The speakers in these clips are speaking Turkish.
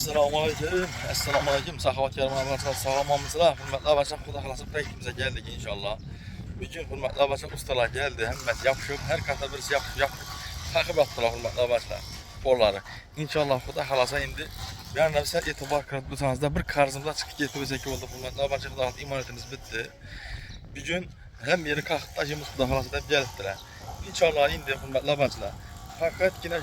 Selamünaleyküm. Esselamualeyküm. Sahavat yarım arkadaşlar sağlamamızla. Hürmetli arkadaşlar Xuda xalası projektimize geldik inşallah. Bugün hürmetli arkadaşlar ustalar geldi. Hemen yapışıp her kata birisi yapıp takip ettiler hürmetli arkadaşlar. Onları. İnşallah Xuda xalasa indi. Ben de size etibar kırıtlısanız da bir karzımda çıkıp getirecek oldu hürmetli arkadaşlar. Xuda imanetimiz bitti. Bugün hem yeri kalkıp taşımız Xuda xalasa da geldiler. İnşallah indi hürmetli arkadaşlar. Fakat yine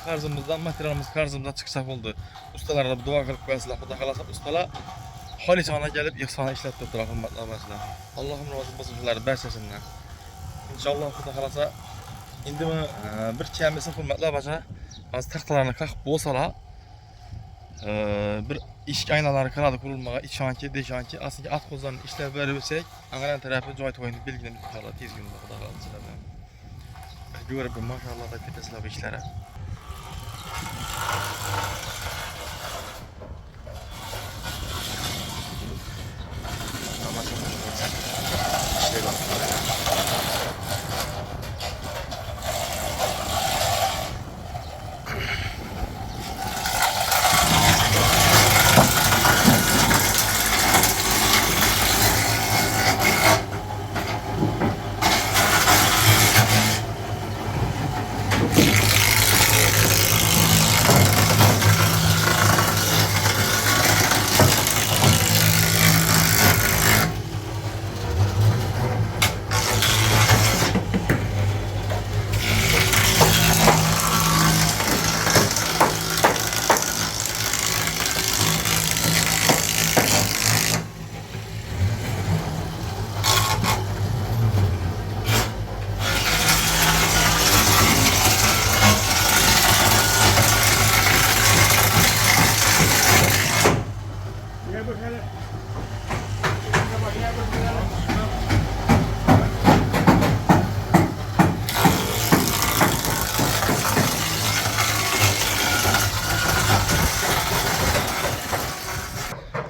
karzımızdan, materialimiz karzımızdan çıksak oldu. Ustalarla bu dua kılıp koyasılar. Xuda xalasa ustalar halicana gelip ihsana işlet tuttular hürmetli arkadaşlar. Allah'ım razı olsun şunları bersesinden. İnşallah Xuda xalasa indi mi bir kemisi hürmetli arkadaşlar. Az taxtalarını kalkıp bolsalar bir iş aynaları kanadı kurulmağa, içanki, deşanki, aslında at kozlarını işler verirsek, Angaran tarafı joy toyunu bilgilemiz inşallah tez günde Xuda xalasa. Görüp maşallah da ketesler işlere.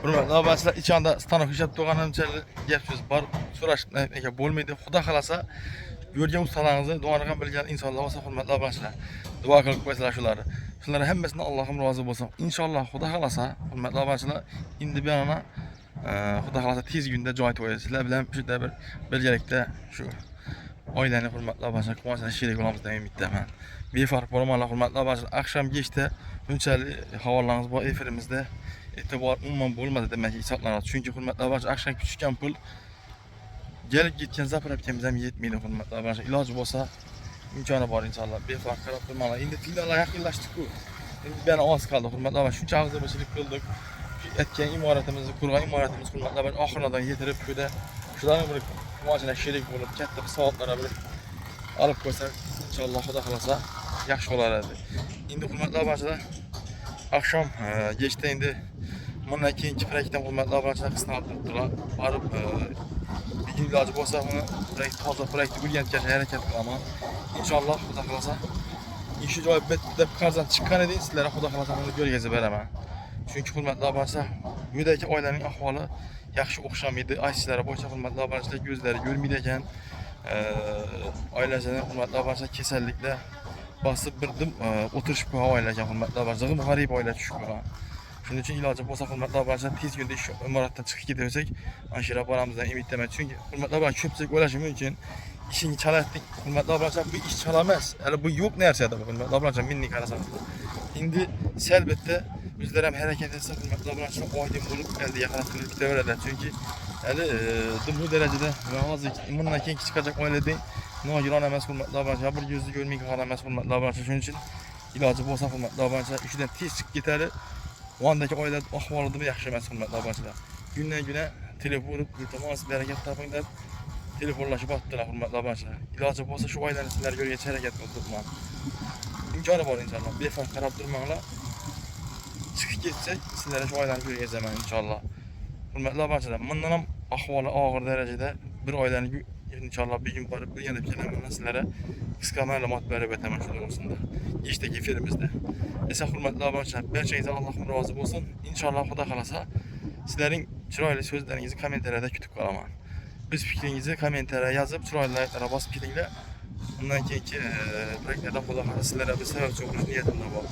Hürmetli arkadaşlar iç anda stanok işlep doğanın içeri geçiyoruz. Bar soraş eke bolmaydı. Xuda xalasa görgen ustalarınızı doğanıgan bilgen insanlar olsa hürmetli arkadaşlar. Dua kılıp koysalar şuları. Şunları hemmesine Allah'ım razı olsun. İnşallah Xuda xalasa hürmetli arkadaşlar indi bir ana Xuda xalasa tez günde joy toy sizler bilen şu da bir belgelikte şu oylani hürmetli arkadaşlar kumaşına şirik olamız da ümit hemen. Bir fark olmalı hürmetli arkadaşlar. Akşam geçti hünçeli havalarınız bu efirimizde etibar umman bulmadı demek ki hesaplanır. Çünkü hürmetli arkadaşlar akşam küçükken pul gelip gitken zaprap temizlem yetmeydi hürmetli arkadaşlar. İlacı olsa imkanı var inşallah. Bir fark karatılmalı. Şimdi fiillalar yakınlaştık bu. Şimdi ben az kaldı hürmetli arkadaşlar. Şu çağızda başlık kıldık. Etken imaretimizi, kurgan imaretimiz hürmetli arkadaşlar. Ahırnadan getirip şöyle şuradan bir kumaşına şerik olup katta bir saatlara bir alıp koysak inşallah Xuda xalasa yaxşı olar. Şimdi hürmetli arkadaşlar akşam geçti indi. Bundan keyinki projektden hürmetli arkadaşlar kısına tuttular. Barıp bir gün ilacı olsa onu fazla projekti gülgen geçe hareket ama inşallah Xuda xalasa işi joy bitdi karzdan çıkan edin sizlere Xuda xalasa bunu görgezi beremem. Çünkü hürmetli arkadaşlar müdeki ailenin ahvalı yaxşı oxşamaydı. Ay sizlere boyca hürmetli arkadaşlar gözleri görmeydiken ailesinin hürmetli arkadaşlar kesinlikle basıp birdim oturuş bu havayla hürmetli arkadaşlar garip aile düşük bu. Şunun için ilacı olsa hürmetli arkadaşlar tez günde iş imarattan çıkıp gidersek aşırı paramızdan ümitlemek. Çünkü hürmetli arkadaşlar köpsek ulaşımı için işini çalattık. Hürmetli arkadaşlar bu iş çalamaz. Yani bu yok nerede bu hürmetli arkadaşlar minnik arasında. Şimdi selbette bizler hem hareket etse hürmetli arkadaşlar aydın bulup elde yakalatılır devreler. Çünkü yani bu derecede razı bundan keyin çıkacak aile değil. No yılan emas hürmetli arkadaşlar bir gözlü görmeyi kalamaz hürmetli arkadaşlar. Şunun için ilacı olsa hürmetli arkadaşlar işden tez çıkıp gider. O andaki aile ahvalı da yaxşı emas hürmetli arkadaşlar. Günden güne telefon iltimas bereket tapın deb telefonlaşıp attılar hürmetli arkadaşlar. İlacı olsa şu ailenin sizler görgəç hareket qıldırman. İmkanı var inşallah. Bir fark qarab durmaqla çıkıp getsek sizlere şu ailenin görgəzəmən inşallah. Hürmetli arkadaşlar, bundan ahvalı ağır derecede bir ailenin inşallah bir gün barıp bir yanıp gelen sizlere kısa məlumat verip etmem şurada olsun da. İşteki filimizde. Esa hürmetli arkadaşlar, berçenizden Allah'ım razı olsun. İnşallah Xuda xalasa sizlerin çıraylı sözlerinizi komentarlarda kütüp qalaman. Biz fikrinizi komentara yazıp çıraylı like'lara basıp gidinle. Bundan keyinki projektlerden Xuda xalasa sizlere bir sebep çok niyetimde var.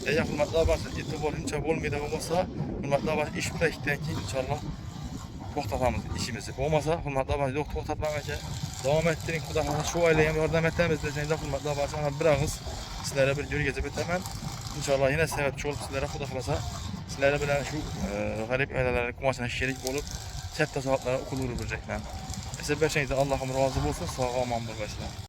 Eğer hürmetli abansın, itibar hinçe olmaydı olmasa, hürmetli abansın iş bitekten ki inşallah toxtatamız işimizi. Olmasa hürmetli abansın yok toxtatmağa ki devam ettirin. Xuda xalasa şu aileye yardım etmemiz deseniz de hürmetli abansın bir ağız sizlere bir gör gece bitemem. İnşallah yine sevetçi olup sizlere xuda xalasa sizlere bilen şu garip ailelerin kumasına şerik olup çətta saatlara okulur biləcəklər. Sizə bir şeydə Allah'ım razı olsun, sağ olun, aman olun.